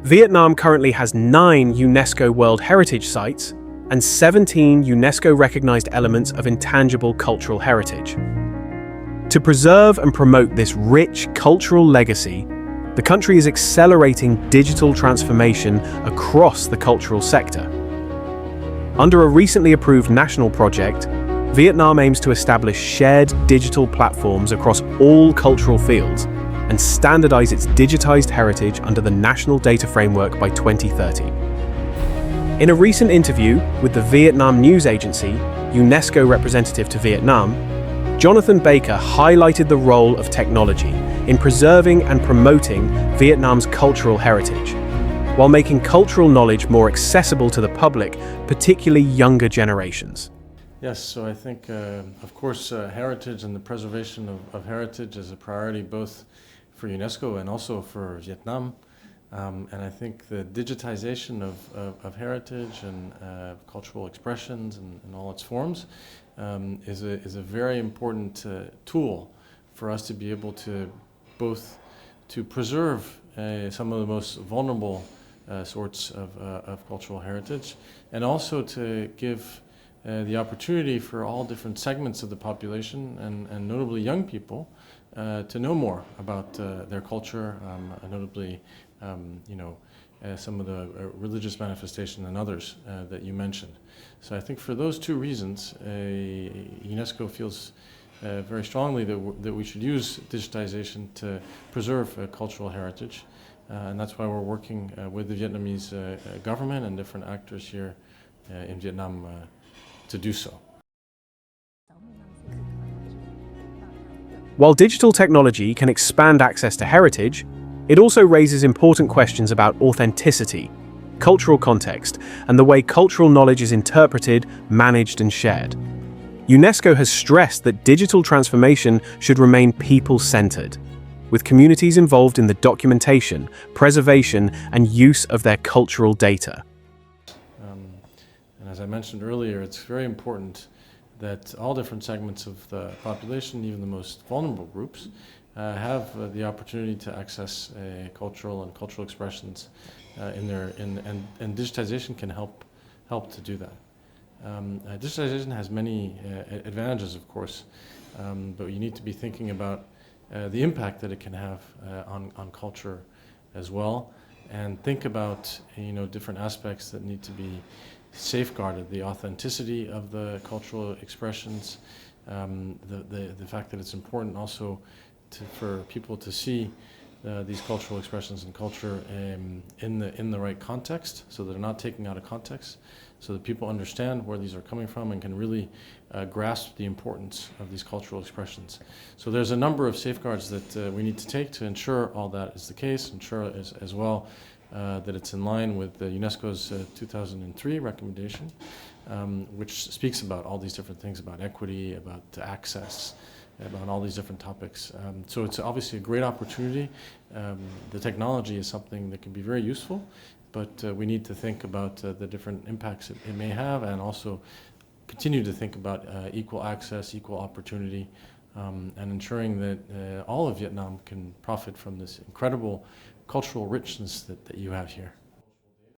Vietnam currently has 9 UNESCO World Heritage Sites and 17 UNESCO-recognized elements of intangible cultural heritage. To preserve and promote this rich cultural legacy, the country is accelerating digital transformation across the cultural sector. Under a recently approved national project, Vietnam aims to establish shared digital platforms across all cultural fields and standardize its digitized heritage under the National Data Framework by 2030. In a recent interview with the Vietnam news agency, UNESCO Representative to Vietnam, Jonathan Baker highlighted the role of technology in preserving and promoting Vietnam's cultural heritage, while making cultural knowledge more accessible to the public, particularly younger generations. Yes, so I think, of course, heritage and the preservation of heritage is a priority both for UNESCO and also for Vietnam. And I think the digitization of heritage and cultural expressions in all its forms is a very important tool for us to be able to both to preserve some of the most vulnerable sorts of cultural heritage, and also to give the opportunity for all different segments of the population, and notably young people, to know more about their culture, notably some of the religious manifestation and others that you mentioned. So I think for those two reasons, UNESCO feels very strongly that we should use digitization to preserve cultural heritage. And that's why we're working with the Vietnamese government and different actors here in Vietnam to do so. While digital technology can expand access to heritage, it also raises important questions about authenticity, cultural context, and the way cultural knowledge is interpreted, managed, and shared. UNESCO has stressed that digital transformation should remain people-centered, with communities involved in the documentation, preservation, and use of their cultural data. And as I mentioned earlier, it's very important that all different segments of the population, even the most vulnerable groups, have the opportunity to access cultural expressions and digitization can help to do that. Digitization has many advantages, of course, but you need to be thinking about the impact that it can have on culture as well, and think about different aspects that need to be safeguarded: the authenticity of the cultural expressions, the fact that it's important also for people to see these cultural expressions and culture in the right context, so that they're not taken out of context, so that people understand where these are coming from and can really grasp the importance of these cultural expressions. So there's a number of safeguards that we need to take to ensure all that is the case, ensure as well that it's in line with UNESCO's 2003 recommendation, which speaks about all these different things, about equity, about access, about all these different topics. So it's obviously a great opportunity. The technology is something that can be very useful, but we need to think about the different impacts it may have, and also continue to think about equal access, equal opportunity, and ensuring that all of Vietnam can profit from this incredible cultural richness that you have here.